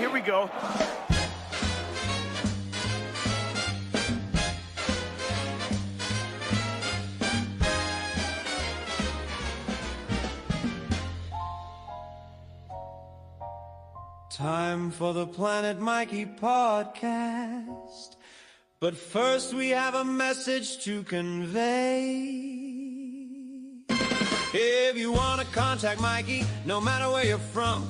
here we go. Time for the Planet Mikey podcast. But first we have a message to convey. If you want to contact Mikey, no matter where you're from,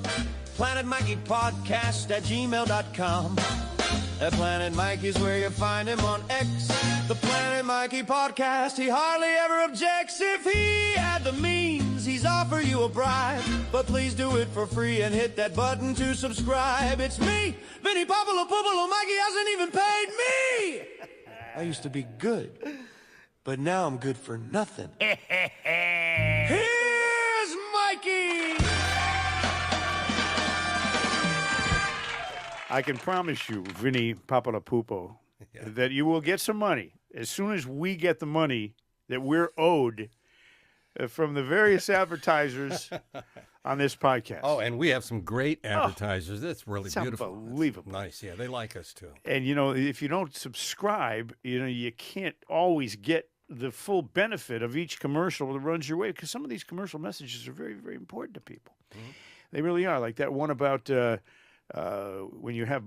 planetmikeypodcast@gmail.com. Planet Mikey's where you find him on X. The Planet Mikey podcast, he hardly ever objects. If he had the means, he's offer you a bribe. But please do it for free and hit that button to subscribe. It's me, Vinny Popolo Popolo. Mikey hasn't even paid me. I used to be good, but now I'm good for nothing. Here's Mikey. I can promise you, Vinny Papalapupo, that you will get some money as soon as we get the money that we're owed from the various advertisers on this podcast. Oh, and we have some great advertisers. That's really it's beautiful. Unbelievable. Nice. Yeah, they like us too. And, you know, if you don't subscribe, you know, you can't always get the full benefit of each commercial that runs your way, because some of these commercial messages are very, very important to people. Mm-hmm. They really are. Like that one about when you have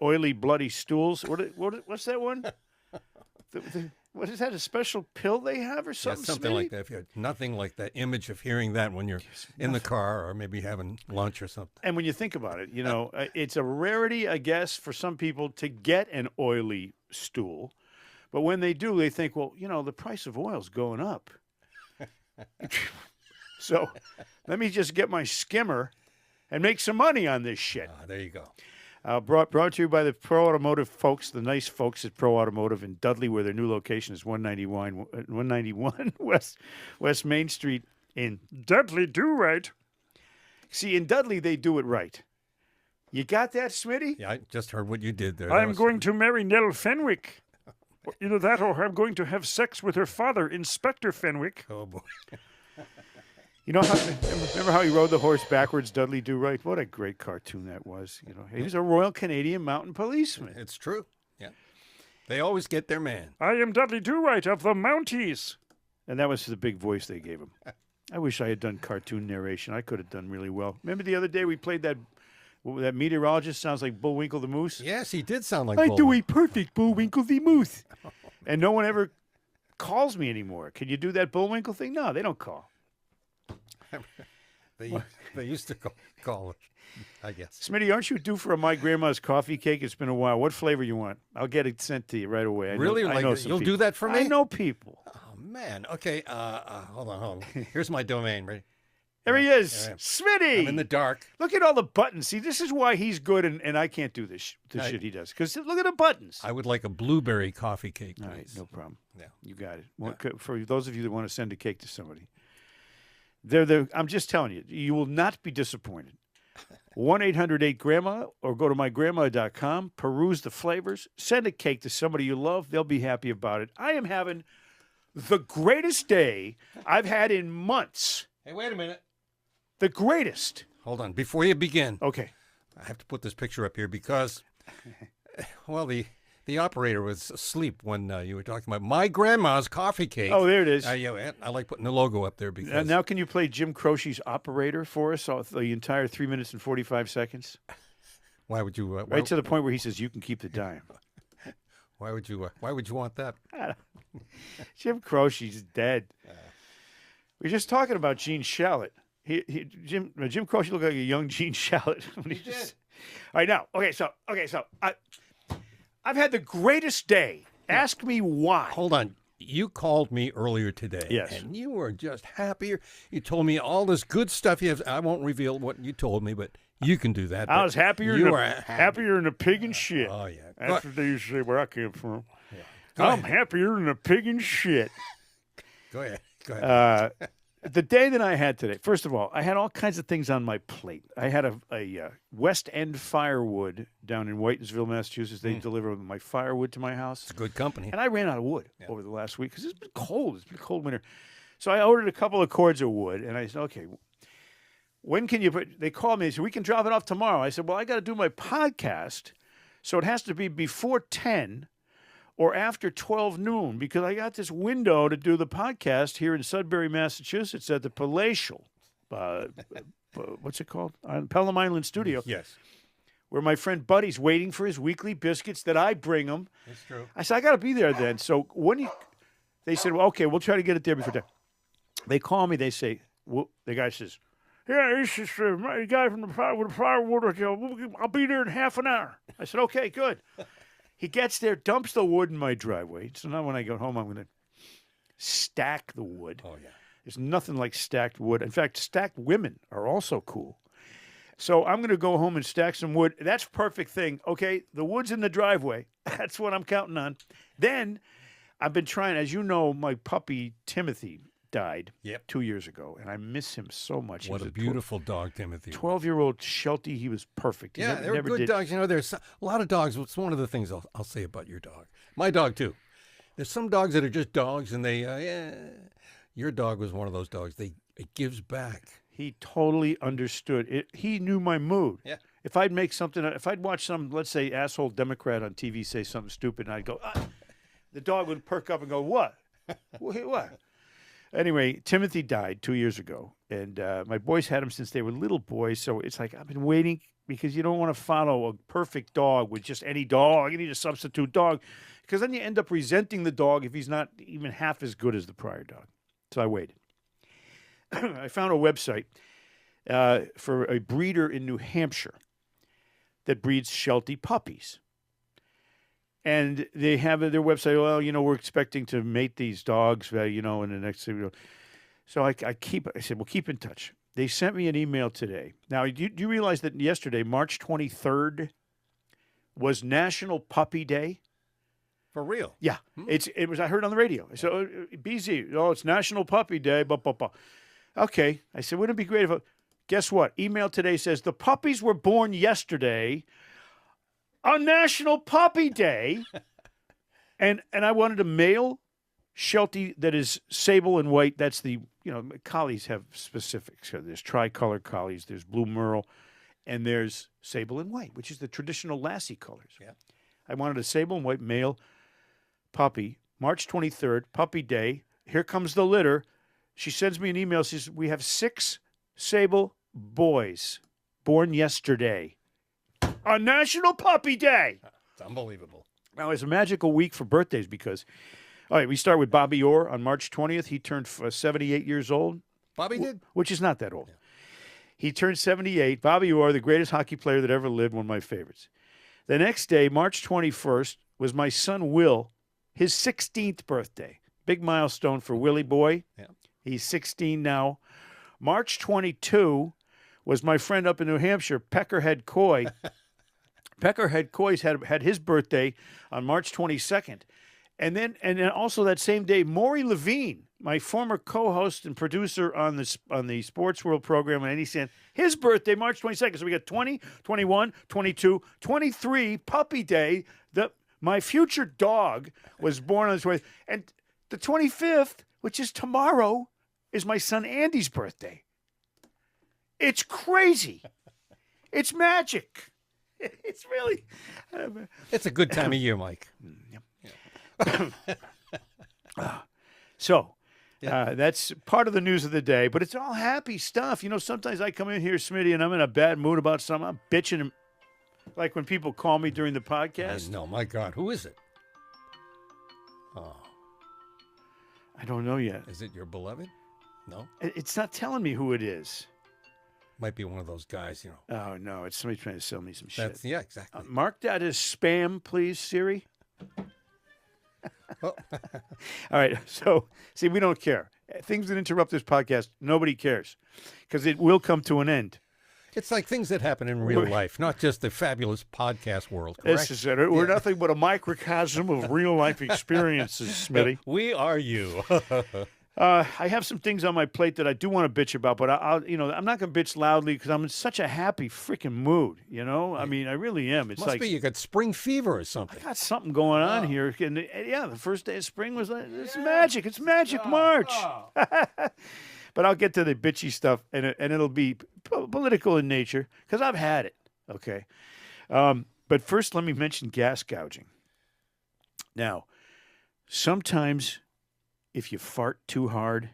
oily, bloody stools. What's that one? What is that, a special pill they have or something? Yeah, something like that. If you had nothing like that image of hearing that when you're in the car or maybe having lunch or something. And when you think about it, you know, it's a rarity, I guess, for some people to get an oily stool. But when they do, they think, well, you know, the price of oil's going up. So let me just get my skimmer and make some money on this shit. There you go. Brought to you by the Pro Automotive folks, the nice folks at Pro Automotive in Dudley, where their new location is 191 West Main Street in Dudley. Do right. See, in Dudley, they do it right. You got that, Smitty? Yeah, I just heard what you did there. I'm going to marry Nell Fenwick. Either that or I'm going to have sex with her father, Inspector Fenwick. Oh, boy. You know, remember how he rode the horse backwards, Dudley Do Right? What a great cartoon that was. You know, he was a Royal Canadian Mounted Policeman. It's true. Yeah. They always get their man. I am Dudley Do Right of the Mounties. And that was the big voice they gave him. I wish I had done cartoon narration. I could have done really well. Remember the other day we played that meteorologist sounds like Bullwinkle the Moose? Yes, he did sound like I Bullwinkle. do a perfect Bullwinkle the Moose. And no one ever calls me anymore. Can you do that Bullwinkle thing? No, they don't call. They used to call it, I guess. Smitty, aren't you due for a My Grandma's coffee cake? It's been a while. What flavor you want? I'll get it sent to you right away. I Really? know some You'll people. do that for me? I know people. Oh, man. Okay, hold on. Here's my domain. Ready? There he is. Smitty! I'm in the dark. Look at all the buttons. See, this is why he's good and I can't do this shit he does. Because look at the buttons. I would like a blueberry coffee cake, please. All right, no problem. Yeah. You got it. For those of you that want to send a cake to somebody. I'm just telling you, you will not be disappointed. 1-800-8-GRANDMA or go to mygrandma.com, peruse the flavors, send a cake to somebody you love. They'll be happy about it. I am having the greatest day I've had in months. Hey, wait a minute. The greatest. Hold on. Before you begin, Okay. I have to put this picture up here because, well, the operator was asleep when you were talking about my grandma's coffee cake. Oh, there it is. Yeah, I like putting the logo up there because... Now can you play Jim Croce's operator for us the entire 3 minutes and 45 seconds? Why would you... Right to the point where he says, you can keep the dime. Why would you want that? Jim Croce's dead. We're just talking about Gene Shalit. Jim Croce looked like a young Gene Shalit. When he did. All right, now, so I've had the greatest day. Ask me why. Hold on. You called me earlier today. Yes. And you were just happier. You told me all this good stuff you have. I won't reveal what you told me, but you can do that. I was happier than a pig in shit. Oh, yeah. That's what they used to say where I came from. Yeah. I'm happier than a pig in shit. Go ahead. The day that I had today, first of all, I had all kinds of things on my plate. I had a West End Firewood down in Whitensville, Massachusetts. They deliver my firewood to my house. It's a good company. And I ran out of wood over the last week because it's been cold. It's been a cold winter. So I ordered a couple of cords of wood, and I said, okay, when can you put? They called me and said, we can drop it off tomorrow. I said, well, I got to do my podcast, so it has to be before 10 or after 12 noon because I got this window to do the podcast here in Sudbury, Massachusetts at the Palatial. What's it called? On Pelham Island Studio. Yes. Where my friend Buddy's waiting for his weekly biscuits that I bring him. That's true. I said, I got to be there then. So they said, well, okay, we'll try to get it there before 10. They call me. They say, well, the guy says, yeah, it's just a guy from the firewood. I'll be there in half an hour. I said, okay, good. He gets there, dumps the wood in my driveway. So now when I go home, I'm going to stack the wood. Oh, yeah. There's nothing like stacked wood. In fact, stacked women are also cool. So I'm going to go home and stack some wood. That's perfect thing. Okay, the wood's in the driveway. That's what I'm counting on. Then I've been trying, as you know, my puppy Timothy died 2 years ago, and I miss him so much. What a beautiful dog, Timothy. 12-year-old Sheltie, he was perfect. Yeah, they were good dogs. You know, there's a lot of dogs. It's one of the things I'll say about your dog. My dog, too. There's some dogs that are just dogs, and your dog was one of those dogs. It gives back. He totally understood it. He knew my mood. Yeah. If I'd watch some, let's say, asshole Democrat on TV say something stupid, and I'd go, the dog would perk up and go, what? What? Anyway, Timothy died 2 years ago, and my boys had him since they were little boys, so it's like I've been waiting because you don't want to follow a perfect dog with just any dog. You need a substitute dog because then you end up resenting the dog if he's not even half as good as the prior dog. So I waited. I found a website for a breeder in New Hampshire that breeds Sheltie puppies. And they have their website, well, we're expecting to mate these dogs, in the next. So I said, well, keep in touch. They sent me an email today. Now, do you realize that yesterday, March 23rd, was National Puppy Day? For real? Yeah. It was, I heard on the radio. So, BZ, it's National Puppy Day, Okay. I said, wouldn't it be great if, guess what? Email today says, the puppies were born yesterday on National Puppy Day. and I wanted a male Sheltie that is sable and white. That's the, collies have specifics. So there's tricolor collies, there's blue merle, and there's sable and white, which is the traditional Lassie colors. Yeah. I wanted a sable and white male puppy, March 23rd, Puppy Day. Here comes the litter. She sends me an email, says, we have 6 sable boys born yesterday on National Puppy Day. It's unbelievable. Now, it's a magical week for birthdays because, all right, we start with Bobby Orr on March 20th. He turned 78 years old. Bobby did? Which is not that old. Yeah. He turned 78. Bobby Orr, the greatest hockey player that ever lived, one of my favorites. The next day, March 21st, was my son Will, his 16th birthday. Big milestone for Willie Boy. Yeah. He's 16 now. March 22 was my friend up in New Hampshire, Peckerhead Coy. Peckerhead Coy's had his birthday on March 22nd. And then also that same day, Maury Levine, my former co-host and producer on the Sports World program on NBC, his birthday, March 22nd. So we got 20, 21, 22, 23, Puppy Day. My future dog was born on the 20th. And the 25th, which is tomorrow, is my son Andy's birthday. It's crazy. It's magic. It's really... It's a good time of year, Mike. So, that's part of the news of the day, but it's all happy stuff. Sometimes I come in here, Smitty, and I'm in a bad mood about something. I'm bitching, like when people call me during the podcast. No, my God, who is it? Oh, I don't know yet. is it your beloved? No? It's not telling me who it is. Might be one of those guys, Oh, no, it's somebody trying to sell me some shit. Yeah, exactly. Mark that as spam, please, Siri. Oh. All right. So, see, we don't care. Things that interrupt this podcast, nobody cares because it will come to an end. It's like things that happen in real life, not just the fabulous podcast world, correct? This is it. We're nothing but a microcosm of real life experiences, Smitty. We are you. I have some things on my plate that I do want to bitch about, but I'm not going to bitch loudly because I'm in such a happy freaking mood. I mean, I really am. It's Must be you got spring fever or something. I got something going on here. And, the first day of spring was like, it's magic. It's magic March. But I'll get to the bitchy stuff, and it'll be political in nature because I've had it. Okay. But first, let me mention gas gouging. Now, sometimes if you fart too hard,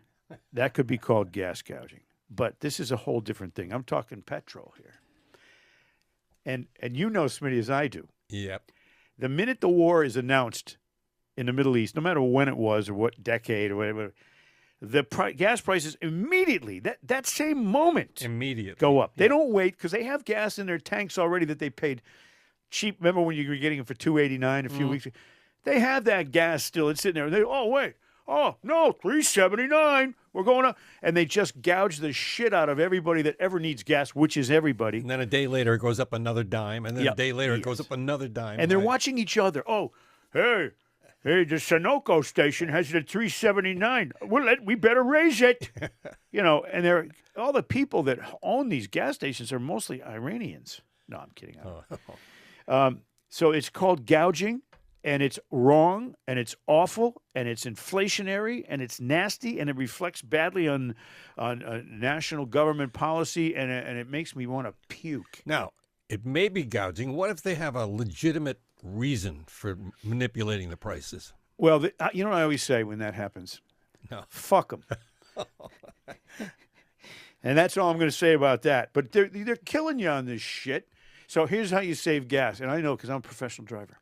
that could be called gas gouging. But this is a whole different thing. I'm talking petrol here. And you know, Smitty, as I do. Yep. The minute the war is announced in the Middle East, no matter when it was or what decade or whatever, the gas prices immediately, that same moment, Immediately go up. They don't wait because they have gas in their tanks already that they paid cheap. Remember when you were getting it for $2.89 a few weeks ago? They have that gas still. It's sitting there. They wait. Oh, no, $3.79. We're going up. And they just gouge the shit out of everybody that ever needs gas, which is everybody. And then a day later, it goes up another dime. And then a day later, it goes up another dime. And they're watching each other. Oh, hey, the Sunoco station has it at $3.79. We better raise it. And all the people that own these gas stations are mostly Iranians. No, I'm kidding. So it's called gouging. And it's wrong, and it's awful, and it's inflationary, and it's nasty, and it reflects badly on national government policy, and it makes me want to puke. Now, it may be gouging. What if they have a legitimate reason for manipulating the prices? Well, you know what I always say when that happens? No. Fuck them. And that's all I'm going to say about that. But they're killing you on this shit. So here's how you save gas, and I know because I'm a professional driver.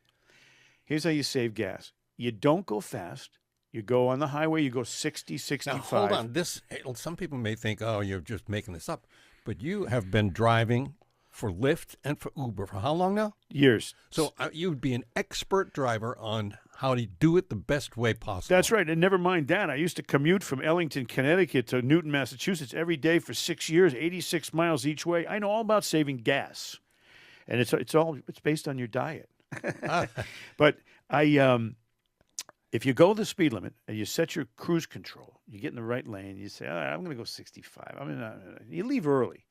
Here's how you save gas. You don't go fast. You go on the highway, you go 60, 65. Now, hold on. Some people may think, oh, you're just making this up. But you have been driving for Lyft and for Uber for how long now? Years. So you would be an expert driver on how to do it the best way possible. That's right. And never mind that. I used to commute from Ellington, Connecticut to Newton, Massachusetts every day for 6 years, 86 miles each way. I know all about saving gas. And it's based on your diet. But if you go the speed limit and you set your cruise control, you get in the right lane, you say, I'm going to go 65. You leave early.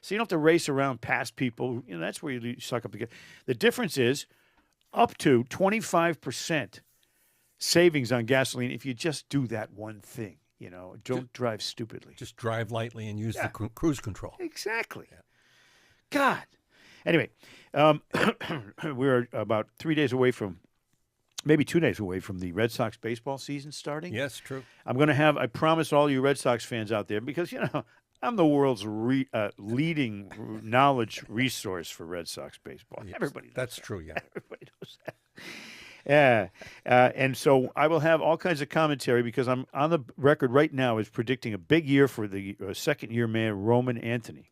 So you don't have to race around past people. That's where you suck up the gas. The difference is up to 25% savings on gasoline if you just do that one thing. Don't drive stupidly. Just drive lightly and use the cruise control. Exactly. Yeah. God. Anyway, we're about 3 days away from, maybe 2 days away from the Red Sox baseball season starting. Yes, true. I'm going to I promise all you Red Sox fans out there, because, I'm the world's leading knowledge resource for Red Sox baseball. Yes, Everybody knows that's that. true, yeah. Everybody knows that. Yeah. And so I will have all kinds of commentary because I'm on the record right now as predicting a big year for the second-year man, Roman Anthony,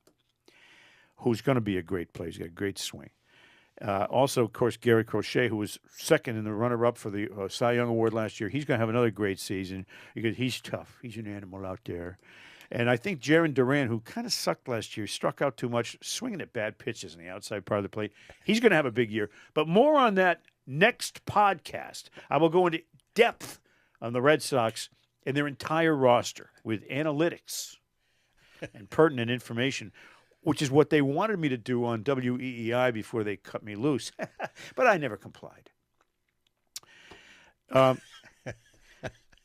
who's going to be a great player. He's got a great swing. Also, of course, Garrett Crochet, who was second in the runner-up for the Cy Young Award last year. He's going to have another great season because he's tough. He's an animal out there. And I think Jaron Duran, who kind of sucked last year, struck out too much, swinging at bad pitches in the outside part of the plate. He's going to have a big year. But more on that next podcast. I will go into depth on the Red Sox and their entire roster with analytics and pertinent information, which is what they wanted me to do on WEEI before they cut me loose. But I never complied.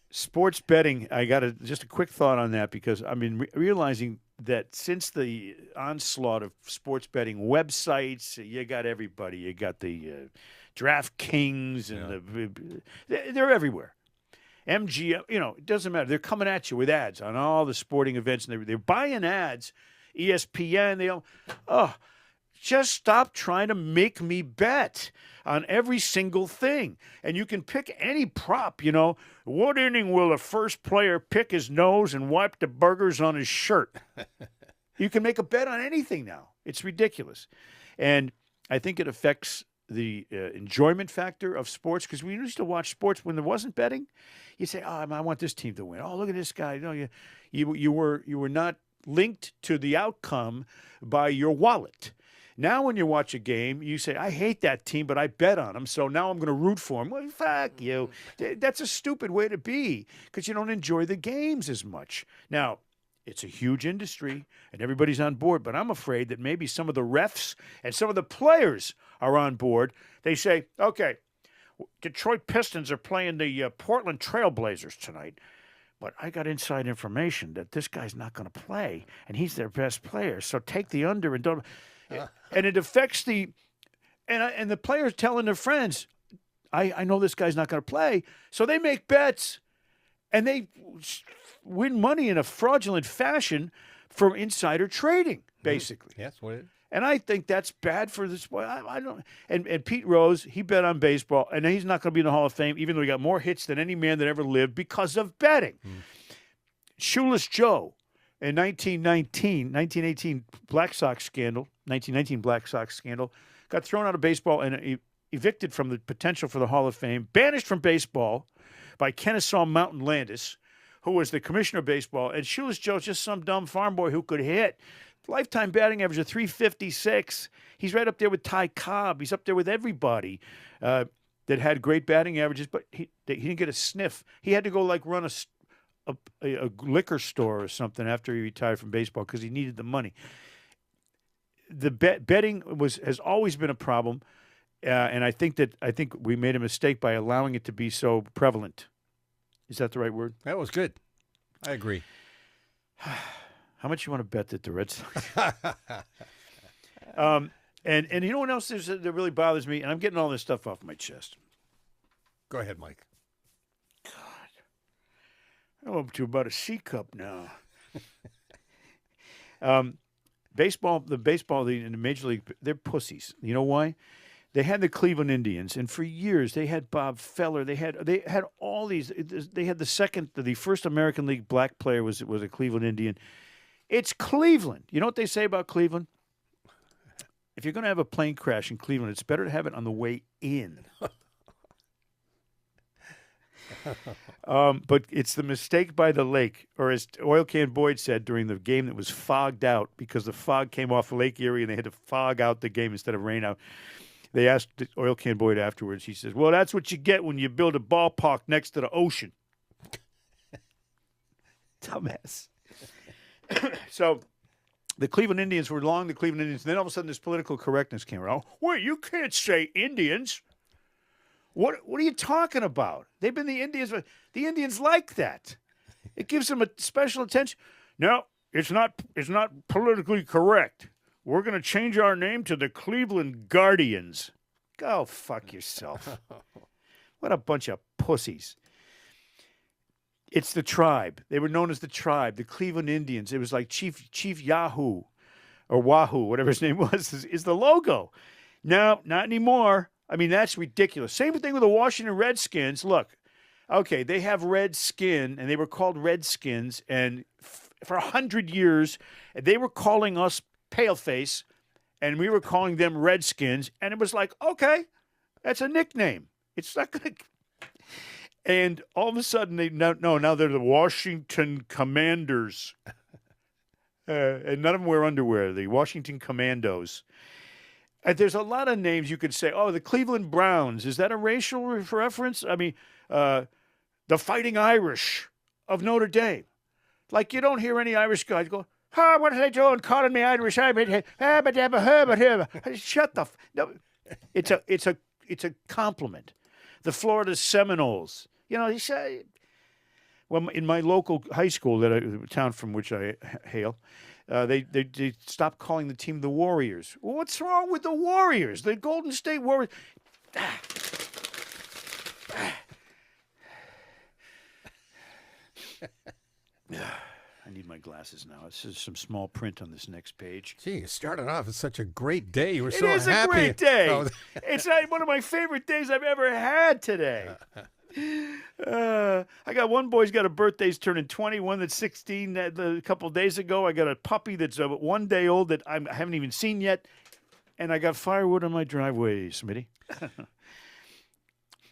Sports betting, I got just a quick thought on that because I've been realizing that since the onslaught of sports betting websites, you got everybody. You got the DraftKings and they're everywhere. MGM, it doesn't matter. They're coming at you with ads on all the sporting events, and they're buying ads. ESPN, just stop trying to make me bet on every single thing. And you can pick any prop, What inning will the first player pick his nose and wipe the burgers on his shirt? You can make a bet on anything now. It's ridiculous. And I think it affects the enjoyment factor of sports, because we used to watch sports when there wasn't betting. You say, I want this team to win. Oh, look at this guy. You were not linked to the outcome by your wallet. Now when you watch a game, you say, I hate that team, but I bet on them, so now I'm going to root for them. Well, fuck you. That's a stupid way to be because you don't enjoy the games as much. Now, it's a huge industry, and everybody's on board, but I'm afraid that maybe some of the refs and some of the players are on board. They say, okay, Detroit Pistons are playing the Portland Trail Blazers tonight. but I got inside information that this guy's not going to play, and he's their best player. So take the under and don't. And it affects the, and the players telling their friends, I know this guy's not going to play. So they make bets, and they win money in a fraudulent fashion from insider trading, basically. Yeah, that's what it is. And I think that's bad for the sport. I don't. And Pete Rose, he bet on baseball, and he's not going to be in the Hall of Fame, even though he got more hits than any man that ever lived because of betting. Shoeless Joe, in 1918 Black Sox scandal, 1919 Black Sox scandal, got thrown out of baseball and evicted from the potential for the Hall of Fame, banished from baseball by Kennesaw Mountain Landis, who was the commissioner of baseball. And Shoeless Joe's just some dumb farm boy who could hit. Lifetime batting average of 356. He's right up there with Ty Cobb. He's up there with everybody that had great batting averages, but he didn't get a sniff. He had to go like run a liquor store or something after he retired from baseball because he needed the money. The betting has always been a problem, and I think we made a mistake by allowing it to be so prevalent. Is that the right word? That was good. I agree. How much you want to bet that the Red Sox? And you know what else that really bothers me? And I'm getting all this stuff off my chest. Go ahead, Mike. I'm up to about a C cup now. Baseball in the Major League, they're pussies. You know why? They had the Cleveland Indians, and for years they had Bob Feller. They had all these. They had the first American League black player was a Cleveland Indian. It's Cleveland. You know what they say about Cleveland? If you're going to have a plane crash in Cleveland, it's better to have it on the way in. But it's the mistake by the lake, or as Oil Can Boyd said during the game that was fogged out because the fog came off Lake Erie and they had to fog out the game instead of rain out. They asked Oil Can Boyd afterwards. He says, well, that's what you get when you build a ballpark next to the ocean. Dumbass. So the Cleveland Indians were the Cleveland Indians. And then all of a sudden this political correctness came around. Wait, you can't say Indians. What are you talking about? They've been the Indians. The Indians like that. It gives them a special attention. No, it's not politically correct. We're going to change our name to the Cleveland Guardians. Go fuck yourself. What a bunch of pussies. It's the tribe. They were known as the tribe, the Cleveland Indians. It was like Chief Yahoo or Wahoo, whatever his name was, is the logo. No, not anymore. I mean, that's ridiculous. Same thing with the Washington Redskins. Look, okay, they have red skin, and they were called Redskins, and for 100 years, they were calling us paleface, and we were calling them Redskins, and it was like, okay, that's a nickname. It's not going to... And all of a sudden, now they're the Washington Commanders. And none of them wear underwear, the Washington Commandos. There's a lot of names you could say. Oh, the Cleveland Browns. Is that a racial reference? I mean, the Fighting Irish of Notre Dame. Like, you don't hear any Irish guys go, what are they doing calling me Irish? Shut the... No, it's a compliment. The Florida Seminoles. You know, he said... Well, in my local high school, the town from which I hail, they stopped calling the team the Warriors. Well, what's wrong with the Warriors? The Golden State Warriors. I need my glasses now. This is some small print on this next page. Gee, you started off. It's such a great day. You were It so is happy. a great day. Oh, It's one of my favorite days I've ever had today. I got one boy's got a birthday. He's turning 20. One that's 16 a couple of days ago. I got a puppy that's 1 day old that I haven't even seen yet. And I got firewood on my driveway, Smitty.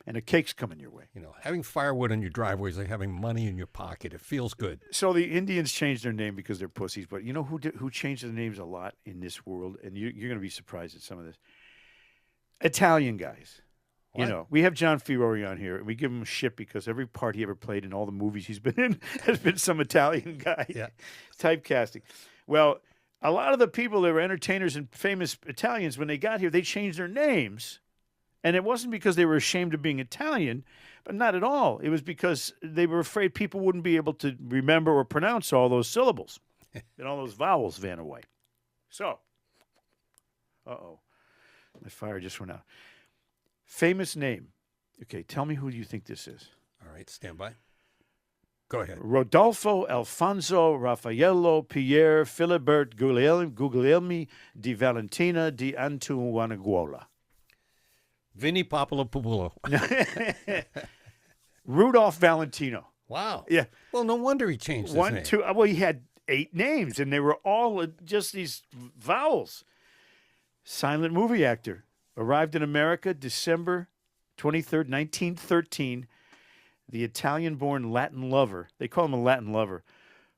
And a cake's coming your way. You know, having firewood on your driveway is like having money in your pocket. It feels good. So the Indians changed their name because they're pussies. But you know who changed their names a lot in this world? And you're going to be surprised at some of this. Italian guys. What? You know, we have John Fiore on here, and we give him shit because every part he ever played in all the movies he's been in has been some Italian guy. Yeah. Typecasting. Well, a lot of the people that were entertainers and famous Italians, when they got here, they changed their names. And it wasn't because they were ashamed of being Italian, but not at all. It was because they were afraid people wouldn't be able to remember or pronounce all those syllables. And all those vowels van away. So, my fire just went out. Famous name. Okay, tell me who you think this is. All right, stand by. Go ahead. Rodolfo Alfonso Raffaello Pier Filibert Guglielmi di Valentina di Antuanaguola. Vinny Papalopoulou. Rudolph Valentino. Wow. Yeah. Well, no wonder he changed his name. Well, he had 8 names, and they were all just these vowels. Silent movie actor. Arrived in America December 23rd, 1913. The Italian-born Latin lover. They call him a Latin lover.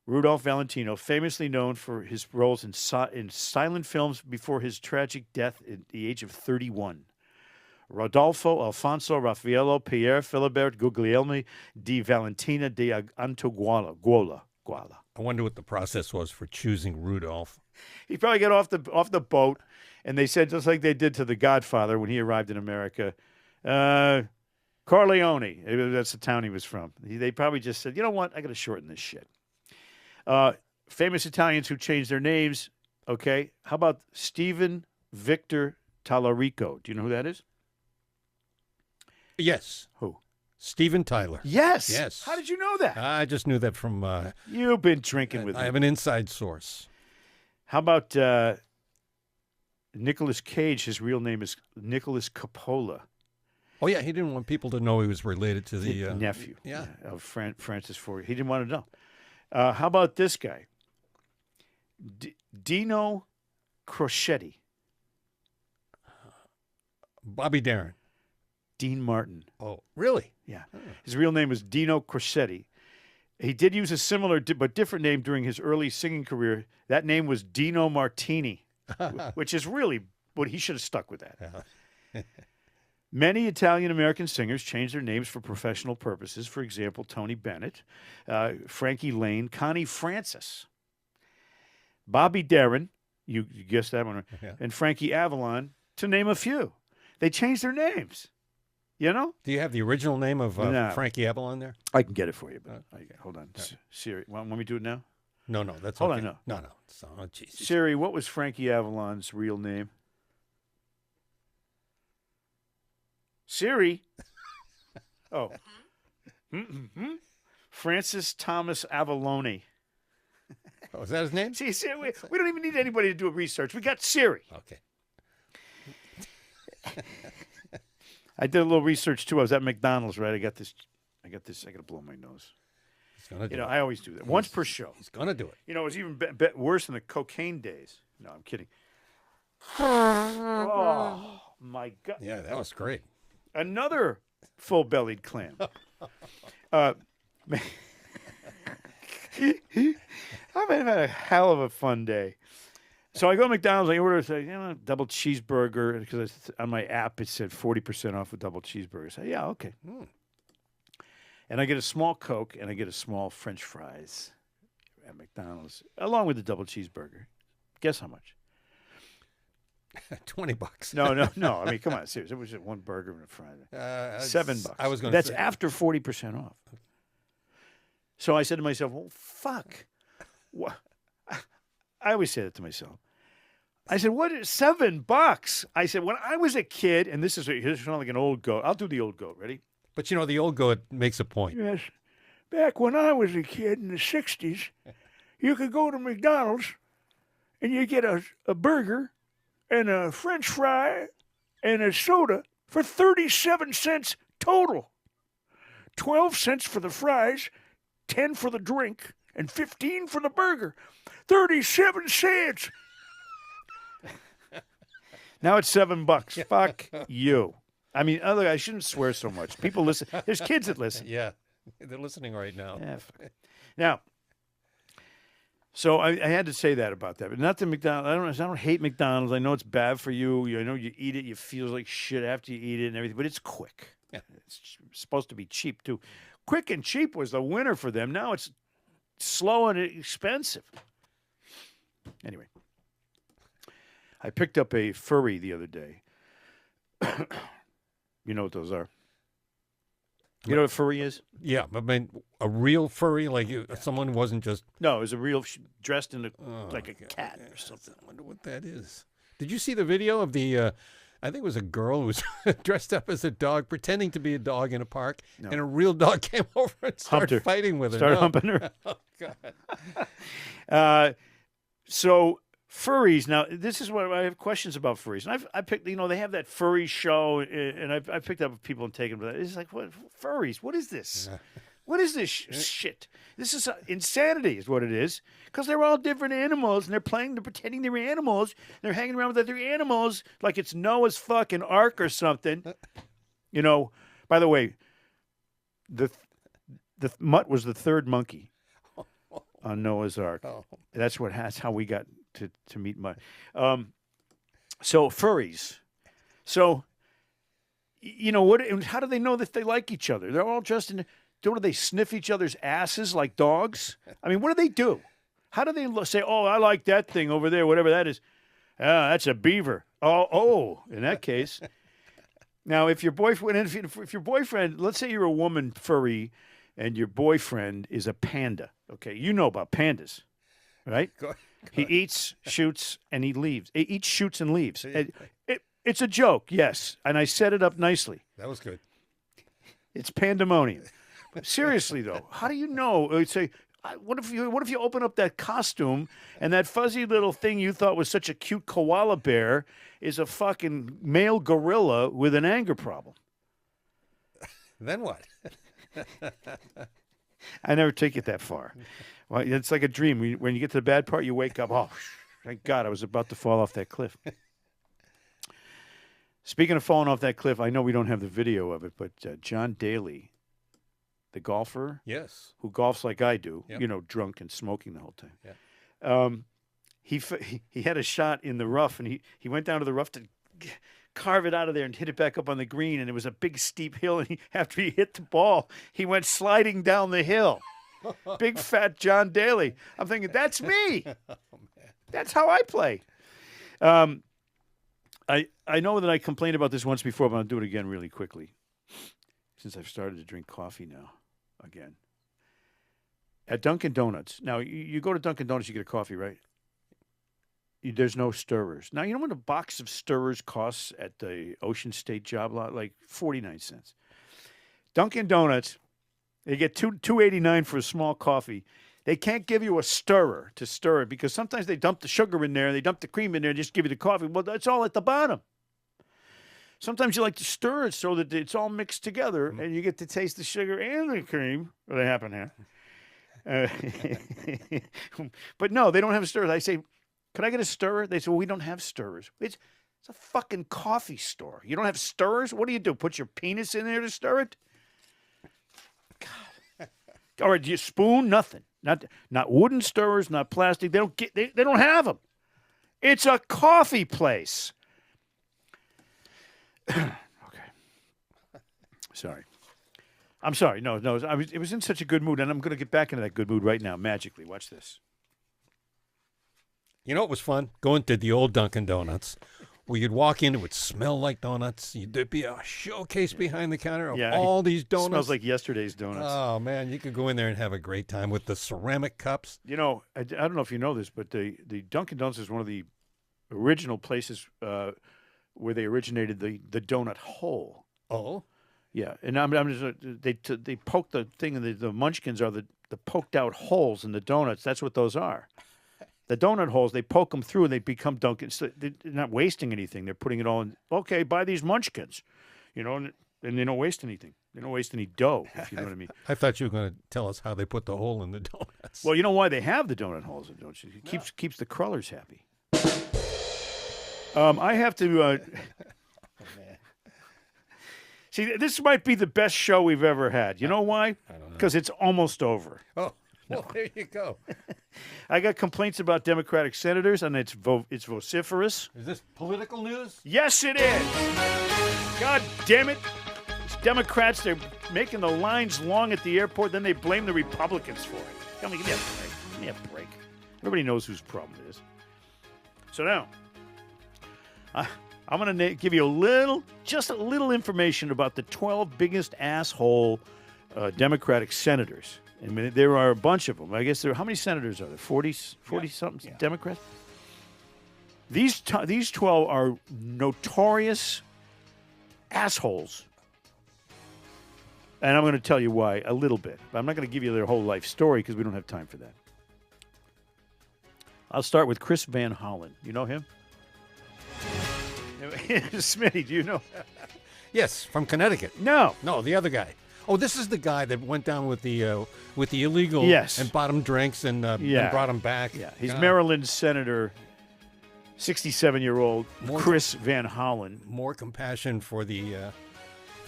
Rudolph Valentino, famously known for his roles in silent films before his tragic death at the age of 31. Rodolfo Alfonso Raffaello Pier Filibert Guglielmi di Valentina di Antuguola. I wonder what the process was for choosing Rudolph. He probably got off the boat, and they said, just like they did to the Godfather when he arrived in America, Corleone. That's the town he was from. They probably just said, you know what? I got to shorten this shit. Famous Italians who changed their names. Okay, how about Stephen Victor Tallarico? Do you know who that is? Yes. Who? Steven Tyler. Yes. Yes. How did you know that? I just knew that from... You've been drinking with I me. have an inside source. How about Nicolas Cage? His real name is Nicholas Coppola. Oh, yeah, he didn't want people to know he was related to the... nephew Yeah. of Francis Ford. He didn't want to know. How about this guy? Dino Crocetti. Bobby Darin. Dean Martin. Oh, really? Yeah. His real name was Dino Crocetti. He did use a similar but different name during his early singing career. That name was Dino Martini, which is really what he should have stuck with that. Many Italian-American singers changed their names for professional purposes. For example, Tony Bennett, Frankie Lane, Connie Francis, Bobby Darin, you guessed that one, Yeah. and Frankie Avalon, to name a few. They changed their names. You know? Do you have the original name of No. Frankie Avalon there? I can get it for you, but hold on. Siri, want me to do it now? No, that's Hold okay. on, No. Oh, jeez. Siri, what was Frankie Avalon's real name? Siri. Oh. Francis Thomas Avalone. Oh, is that his name? See, Siri, we don't even need anybody to do a research. We got Siri. Okay. I did a little research too. I was at McDonald's, right? I got this. I got to blow my nose. He's going to do You know, it. I always do that. Once per show. He's going to do it. You know, it was even worse than the cocaine days. No, I'm kidding. Oh, my God. Yeah, that was great. Another full-bellied clam. I've had a hell of a fun day. So I go to McDonald's. I order a double cheeseburger because on my app it said 40% off a double cheeseburger. I say, yeah, okay. And I get a small Coke and I get a small French fries at McDonald's along with the double cheeseburger. Guess how much? $20. No. I mean, come on, seriously. It was just one burger and a fry. $7. I was going to That's say. after 40% off. So I said to myself, well, fuck. What? I always say that to myself. I said, what is $7? I said, when I was a kid, and this is not like an old goat. I'll do the old goat. Ready? But, you know, the old goat makes a point. Yes. Back when I was a kid in the 60s, you could go to McDonald's and you get a burger and a French fry and a soda for 37 cents total. 12 cents for the fries, 10 for the drink, and 15 for the burger. 37 cents. Now it's $7. Fuck you. I mean, I shouldn't swear so much. People listen. There's kids that listen. Yeah, they're listening right now. Yeah. Now, so I had to say that about that, but not the McDonald's. I don't hate McDonald's. I know it's bad for you. I know you eat it, you feel like shit after you eat it and everything, but it's quick. Yeah. It's supposed to be cheap too. Quick and cheap was the winner for them. Now it's slow and expensive. Anyway, I picked up a furry the other day. You know what those are. You know what a furry is? Yeah, I mean, a real furry, like someone wasn't just No, it was a real dressed in like a cat or something. I wonder what that is. Did you see the video of the? I think it was a girl who was dressed up as a dog, pretending to be a dog in a park, and a real dog came over and started fighting with her. Started humping her. Oh God. So furries. Now, this is what I have questions about furries. And I picked, they have that furry show, and I picked up people and taken them. It's like, what furries? What is this? What is this shit? This is insanity, is what it is. Because they're all different animals, and they're pretending they're animals. They're hanging around with other animals like it's Noah's fucking Ark or something. By the way, the mutt was the third monkey on Noah's Ark. Oh. That's how we got to meet mutt. So furries. So, how do they know that they like each other? They're all dressed in. Don't they sniff each other's asses like dogs? I mean, what do they do? How do they say, "Oh, I like that thing over there, whatever that is"? That's a beaver. Oh, in that case. Now, if your boyfriend, if your boyfriend, let's say you're a woman furry, and your boyfriend is a panda. Okay, you know about pandas, right? Go He eats, shoots, and he leaves. He eats, shoots, and leaves. It's a joke, yes, and I set it up nicely. That was good. It's pandemonium. Seriously though, how do you know? Say, what if you open up that costume and that fuzzy little thing you thought was such a cute koala bear is a fucking male gorilla with an anger problem? Then what? I never take it that far. Well, it's like a dream. When you get to the bad part, you wake up. Oh, thank God, I was about to fall off that cliff. Speaking of falling off that cliff, I know we don't have the video of it, but John Daly, the golfer, Yes. who golfs like I do, Yep. drunk and smoking the whole time. Yeah. He had a shot in the rough, and he went down to the rough to carve it out of there and hit it back up on the green, and it was a big steep hill, and after he hit the ball, he went sliding down the hill. Big fat John Daly. I'm thinking, that's me. That's how I play. I know that I complained about this once before, but I'll do it again really quickly, since I've started to drink coffee now again. At Dunkin' Donuts. Now, you go to Dunkin' Donuts, you get a coffee, right? There's no stirrers. Now, you know what a box of stirrers costs at the Ocean State job lot? Like 49 cents. Dunkin' Donuts, they get $2.89 for a small coffee. They can't give you a stirrer to stir it because sometimes they dump the sugar in there, they dump the cream in there, and just give you the coffee. Well, that's all at the bottom. Sometimes you like to stir it so that it's all mixed together, and you get to taste the sugar and the cream. Well, they happen here. But no, they don't have stirrers. I say, could I get a stirrer? They say, well, we don't have stirrers. It's a fucking coffee store. You don't have stirrers? What do? Put your penis in there to stir it? God. All right, do you spoon? Nothing. Not wooden stirrers, not plastic. They don't have them. It's a coffee place. Okay. Sorry. I'm sorry. No. It was in such a good mood, and I'm going to get back into that good mood right now, magically. Watch this. You know what was fun? Going to the old Dunkin' Donuts, where you'd walk in, it would smell like donuts. There'd be a showcase behind the counter of all these donuts. Smells like yesterday's donuts. Oh, man, you could go in there and have a great time with the ceramic cups. I don't know if you know this, but the Dunkin' Donuts is one of the original places where they originated the donut hole. Oh? Yeah, and I'm just, they poke the thing, and the munchkins are the poked out holes in the donuts. That's what those are. The donut holes, they poke them through and they become Dunkin'. So they're not wasting anything. They're putting it all in. Okay, buy these munchkins, and they don't waste anything. They don't waste any dough, if you know what I mean. I thought you were going to tell us how they put the hole in the donuts. Well, you know why they have the donut holes, don't you? It keeps the crullers happy. I have to. See, this might be the best show we've ever had. You know why? I don't know. Because it's almost over. Oh, well, there you go. I got complaints about Democratic senators, and it's vociferous. Is this political news? Yes, it is. God damn it. These Democrats, they're making the lines long at the airport, then they blame the Republicans for it. Give me a break. Give me a break. Everybody knows whose problem it is. So now, I'm going to give you just a little information about the 12 biggest asshole Democratic senators. I mean, there are a bunch of them. I guess how many senators are there? 40-something Democrats? These 12 are notorious assholes. And I'm going to tell you why a little bit. But I'm not going to give you their whole life story because we don't have time for that. I'll start with Chris Van Hollen. You know him? Smitty, do you know? Yes, from Connecticut. No. No, the other guy. Oh, this is the guy that went down with the illegal and bought him drinks and brought him back. Yeah, he's Maryland Senator, 67-year-old Chris Van Hollen. More compassion for the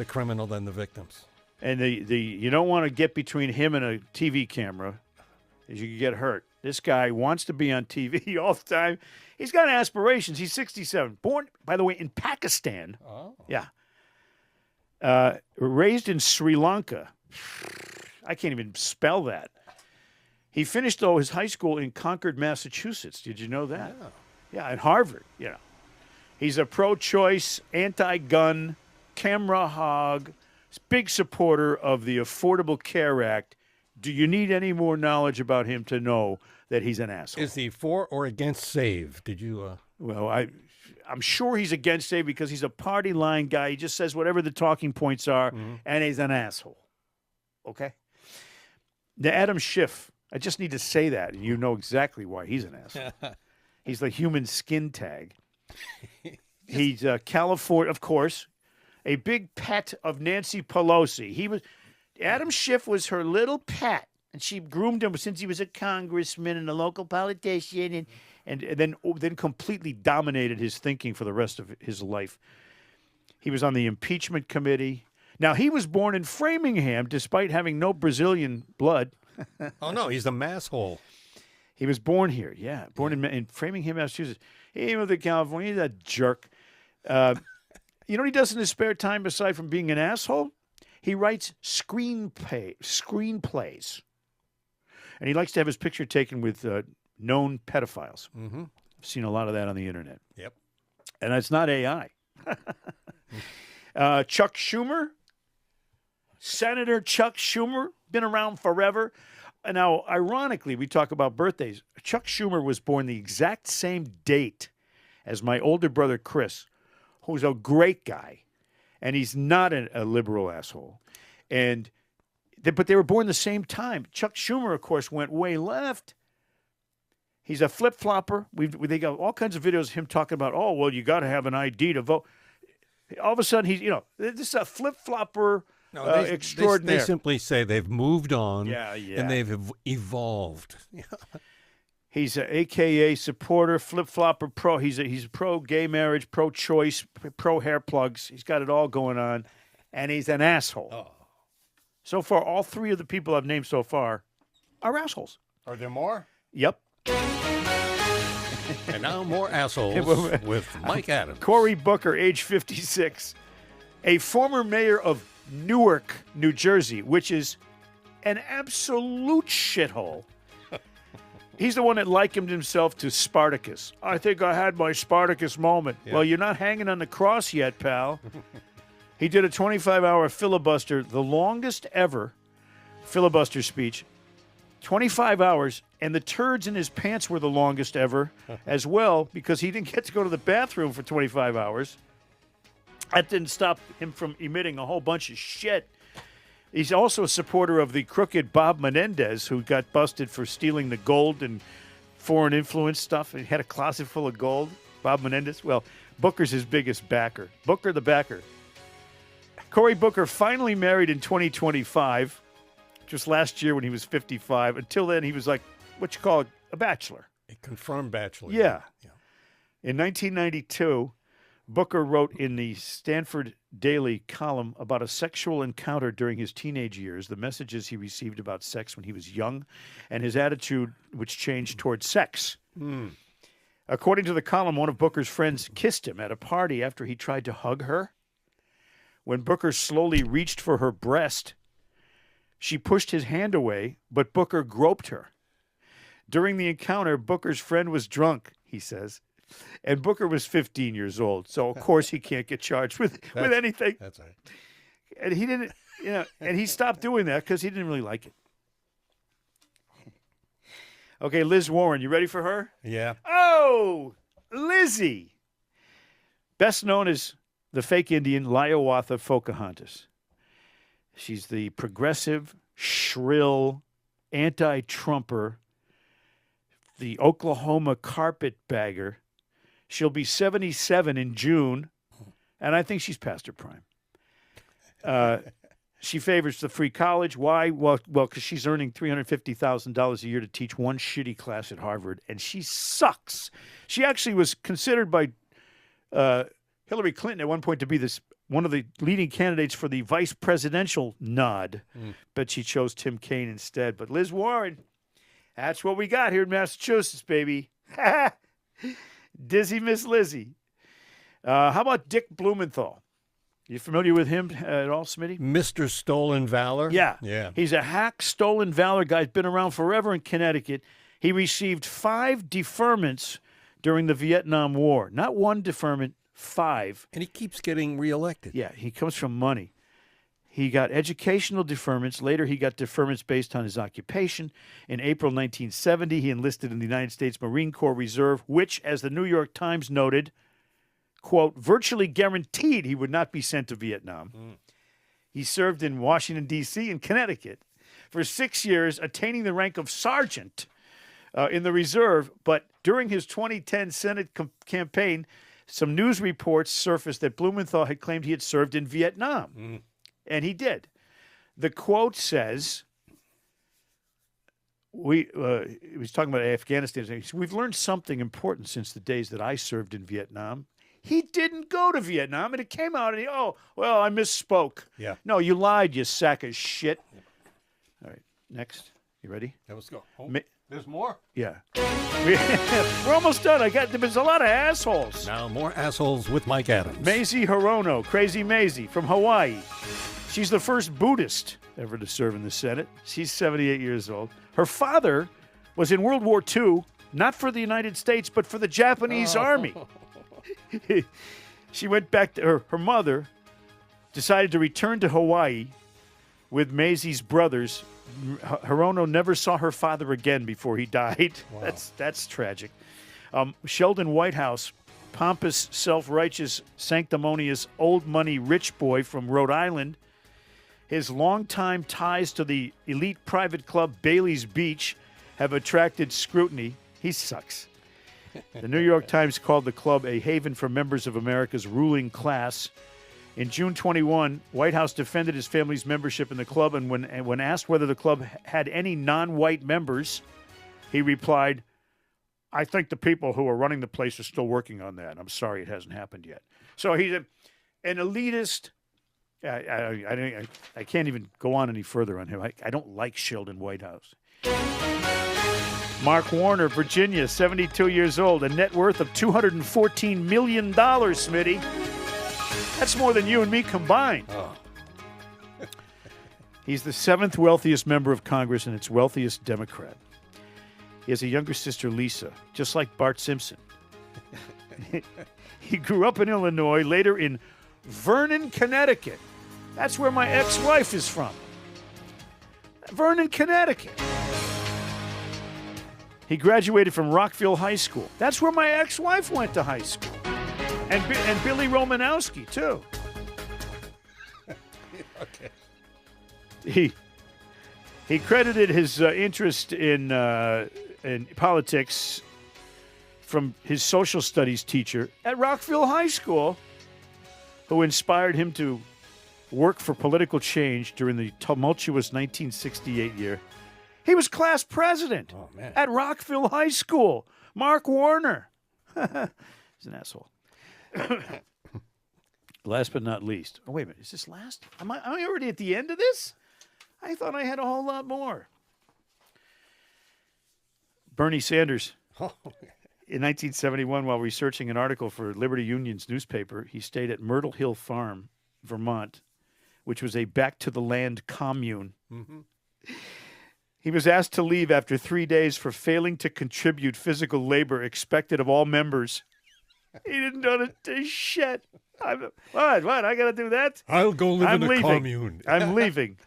criminal than the victims. And you don't want to get between him and a TV camera, as you can get hurt. This guy wants to be on TV all the time. He's got aspirations. He's 67. Born, by the way, in Pakistan. Oh. Yeah. Raised in Sri Lanka. I can't even spell that. He finished, though, his high school in Concord, Massachusetts. Did you know that? Yeah, at Harvard, you know. He's a pro-choice, anti-gun, camera hog, big supporter of the Affordable Care Act. Do you need any more knowledge about him to know that he's an asshole? Is he for or against SAVE? Did you... Well, I'm sure he's against SAVE because he's a party line guy. He just says whatever the talking points are, and he's an asshole. Okay? Now, Adam Schiff, I just need to say that, and you know exactly why he's an asshole. He's the human skin tag. He's California, of course, a big pet of Nancy Pelosi. Adam Schiff was her little pet, and she groomed him since he was a congressman and a local politician, and then completely dominated his thinking for the rest of his life. He was on the impeachment committee. Now, he was born in Framingham, despite having no Brazilian blood. Oh, no, he's a masshole. He was born here, born in Framingham, Massachusetts. He moved to California. He's a jerk. You know what he does in his spare time aside from being an asshole? He writes screenplays. And he likes to have his picture taken with known pedophiles. Mm-hmm. I've seen a lot of that on the internet. Yep. And it's not AI. Chuck Schumer, Senator Chuck Schumer, been around forever. Now, ironically, we talk about birthdays. Chuck Schumer was born the exact same date as my older brother, Chris, who's a great guy. And he's not a liberal asshole. But they were born the same time. Chuck Schumer, of course, went way left. He's a flip-flopper. They got all kinds of videos of him talking about, oh, well, you got to have an ID to vote. All of a sudden, this is a flip-flopper extraordinaire. They simply say they've moved on and they've evolved. He's an AKA supporter, flip-flopper pro. He's pro-gay marriage, pro-choice, pro-hair plugs. He's got it all going on, and he's an asshole. Oh. So far, all three of the people I've named so far are assholes. Are there more? Yep. And now more assholes with Mike Adams. Cory Booker, age 56, a former mayor of Newark, New Jersey, which is an absolute shithole. He's the one that likened himself to Spartacus. I think I had my Spartacus moment. Yeah. Well, you're not hanging on the cross yet, pal. He did a 25-hour filibuster, the longest ever filibuster speech. 25 hours, and the turds in his pants were the longest ever as well because he didn't get to go to the bathroom for 25 hours. That didn't stop him from emitting a whole bunch of shit. He's also a supporter of the crooked Bob Menendez, who got busted for stealing the gold and foreign influence stuff. He had a closet full of gold. Bob Menendez. Well, Booker's his biggest backer. Booker the backer. Cory Booker finally married in 2025, just last year when he was 55. Until then, he was like, what you call a bachelor. A confirmed bachelor. Yeah. In 1992, Booker wrote in the Stanford Daily column about a sexual encounter during his teenage years, the messages he received about sex when he was young, and his attitude which changed towards sex. Mm. According to the column, one of Booker's friends kissed him at a party after he tried to hug her. When Booker slowly reached for her breast, she pushed his hand away, but Booker groped her. During the encounter, Booker's friend was drunk, he says. And Booker was 15 years old, so of course he can't get charged with anything. That's right. And he didn't, and he stopped doing that because he didn't really like it. Okay, Liz Warren, you ready for her? Yeah. Oh, Lizzie. Best known as the fake Indian Hiawatha Pocahontas. She's the progressive, shrill, anti-Trumper, the Oklahoma carpetbagger. She'll be 77 in June, and I think she's past her prime. She favors the free college. Why? Well, because she's earning $350,000 a year to teach one shitty class at Harvard, and she sucks. She actually was considered by Hillary Clinton at one point to be one of the leading candidates for the vice presidential nod, but she chose Tim Kaine instead. But Liz Warren, that's what we got here in Massachusetts, baby. Dizzy Miss Lizzie. How about Dick Blumenthal? You familiar with him at all, Smitty? Mr. Stolen Valor? Yeah. Yeah. He's a hack, stolen valor guy. He's been around forever in Connecticut. He received 5 deferments during the Vietnam War. Not 1 deferment, 5. And he keeps getting reelected. Yeah, he comes from money. He got educational deferments. Later, he got deferments based on his occupation. In April 1970, he enlisted in the United States Marine Corps Reserve, which, as the New York Times noted, quote, virtually guaranteed he would not be sent to Vietnam. He served in Washington, D.C. and Connecticut for 6 years, attaining the rank of sergeant in the reserve. But during his 2010 Senate campaign, some news reports surfaced that Blumenthal had claimed he had served in Vietnam. And he did. The quote says, he was talking about Afghanistan. He said, we've learned something important since the days that I served in Vietnam. He didn't go to Vietnam, and it came out, and I misspoke. Yeah. No, you lied, you sack of shit. All right, next. You ready? Yeah, let's go. Oh, there's more. Yeah. We're almost done. There's a lot of assholes. Now, more assholes with Mike Adams. Maisie Hirono, Crazy Maisie from Hawaii. She's the first Buddhist ever to serve in the Senate. She's 78 years old. Her father was in World War II, not for the United States, but for the Japanese Army. She went back to her mother, decided to return to Hawaii with Maisie's brothers. Hirono never saw her father again before he died. Wow. That's tragic. Sheldon Whitehouse, pompous, self-righteous, sanctimonious, old money rich boy from Rhode Island. His longtime ties to the elite private club Bailey's Beach have attracted scrutiny. He sucks. The New York Times called the club a haven for members of America's ruling class. In June 21, Whitehouse defended his family's membership in the club, and when asked whether the club had any non-white members, he replied, I think the people who are running the place are still working on that. I'm sorry it hasn't happened yet. So he's an elitist. I can't even go on any further on him. I don't like Sheldon Whitehouse. Mark Warner, Virginia, 72 years old, a net worth of $214 million, Smitty. That's more than you and me combined. Oh. He's the 7th wealthiest member of Congress and its wealthiest Democrat. He has a younger sister, Lisa, just like Bart Simpson. He grew up in Illinois, later in Vernon, Connecticut. That's where my ex-wife is from. Vernon, Connecticut. He graduated from Rockville High School. That's where my ex-wife went to high school. And Billy Romanowski, too. Okay. He credited his interest in politics from his social studies teacher at Rockville High School, who inspired him to work for political change during the tumultuous 1968 year. He was class president at Rockville High School. Mark Warner. He's an asshole. Last but not least. Oh, wait a minute. Is this last? Am I already at the end of this? I thought I had a whole lot more. Bernie Sanders. In 1971, while researching an article for Liberty Union's newspaper, he stayed at Myrtle Hill Farm, Vermont, which was a back-to-the-land commune. Mm-hmm. He was asked to leave after 3 days for failing to contribute physical labor expected of all members. He didn't know to do shit. What? I got to do that? I'll go live I'm in a leaving. commune. I'm leaving.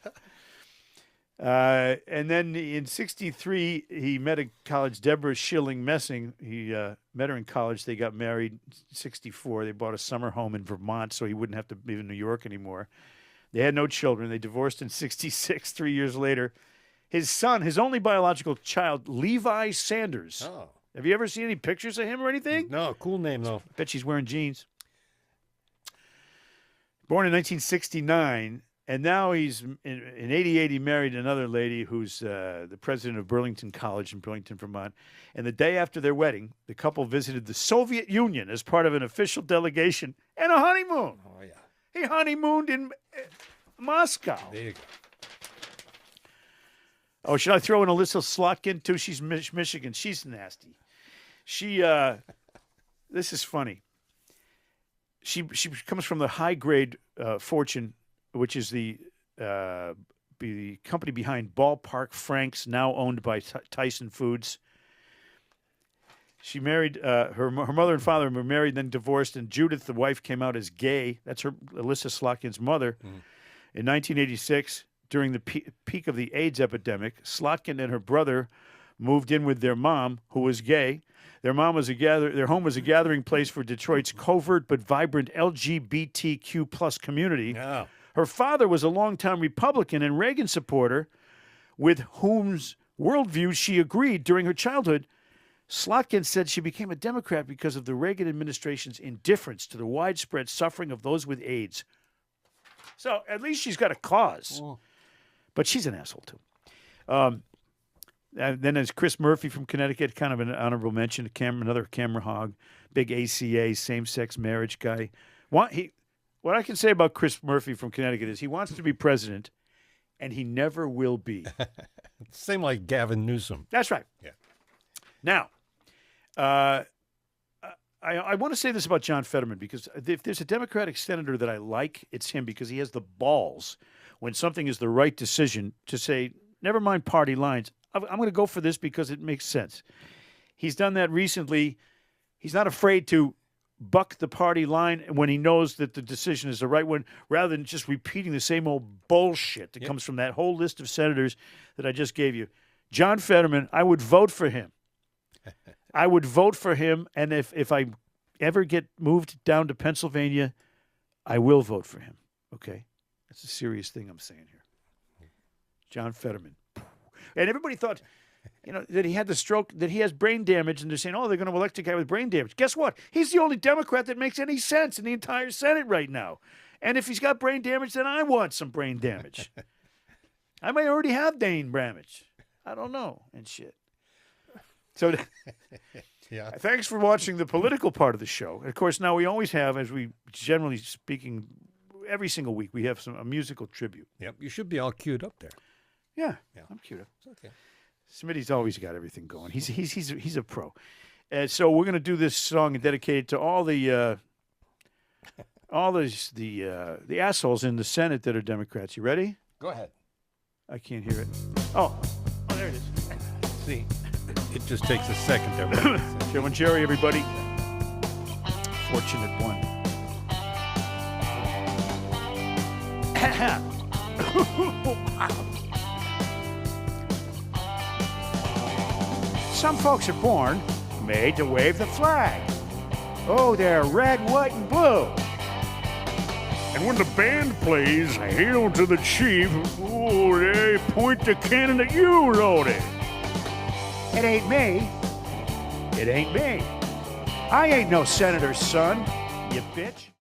And then in 1963, he met in college Deborah Schilling Messing. He met her in college. They got married in 1964. They bought a summer home in Vermont so he wouldn't have to live in New York anymore. They had no children. They divorced in 1966, 3 years later. His son, his only biological child, Levi Sanders. Oh. Have you ever seen any pictures of him or anything? No, cool name, though. Bet she's wearing jeans. Born in 1969, and now he's in 88. He married another lady who's the president of Burlington College in Burlington, Vermont. And the day after their wedding, the couple visited the Soviet Union as part of an official delegation and a honeymoon. Oh, yeah. He honeymooned in Moscow. There you go. Oh, should I throw in Alyssa Slotkin too? She's Michigan. She's nasty. She, this is funny. She comes from the high grade Fortune, which is the company behind Ballpark Franks, now owned by Tyson Foods. She married her mother and father were married, then divorced, and Judith, the wife, came out as gay. That's her Alyssa Slotkin's mother. In 1986, during the peak of the AIDS epidemic, Slotkin and her brother moved in with their mom, who was gay. Their home was a gathering place for Detroit's covert but vibrant LGBTQ plus community. Yeah. Her father was a longtime Republican and Reagan supporter with whom's worldview she agreed during her childhood. Slotkin said she became a Democrat because of the Reagan administration's indifference to the widespread suffering of those with AIDS. So at least she's got a cause. Oh. But she's an asshole, too. And then there's Chris Murphy from Connecticut, kind of an honorable mention, another camera hog, big ACA, same-sex marriage guy. What I can say about Chris Murphy from Connecticut is he wants to be president, and he never will be. Same like Gavin Newsom. That's right. Yeah. Now, I want to say this about John Fetterman, because if there's a Democratic senator that I like, it's him, because he has the balls when something is the right decision to say, never mind party lines. I'm going to go for this because it makes sense. He's done that recently. He's not afraid to buck the party line when he knows that the decision is the right one, rather than just repeating the same old bullshit that comes from that whole list of senators that I just gave you. John Fetterman, I would vote for him. I would vote for him, and if I ever get moved down to Pennsylvania, I will vote for him. Okay? That's a serious thing I'm saying here. John Fetterman. And everybody thought, that he had the stroke, that he has brain damage, and they're saying, oh, they're going to elect a guy with brain damage. Guess what? He's the only Democrat that makes any sense in the entire Senate right now. And if he's got brain damage, then I want some brain damage. I may already have brain damage. I don't know, and shit. So Yeah. thanks for watching the political part of the show. And of course, now we always have, as we generally speaking, every single week, we have a musical tribute. Yep. You should be all queued up there. Yeah. I'm cute. It's okay. Smitty's always got everything going. He's a pro. And so we're going to do this song and dedicate it to all the assholes in the Senate that are Democrats. You ready? Go ahead. I can't hear it. Oh, there it is. See, it just takes a second there. Joe and Jerry, everybody. Fortunate one. Some folks are born made to wave the flag. Oh, they're red, white, and blue. And when the band plays Hail to the Chief, oh, they point the cannon at you, Lordy. It ain't me. It ain't me. I ain't no senator's son, you bitch.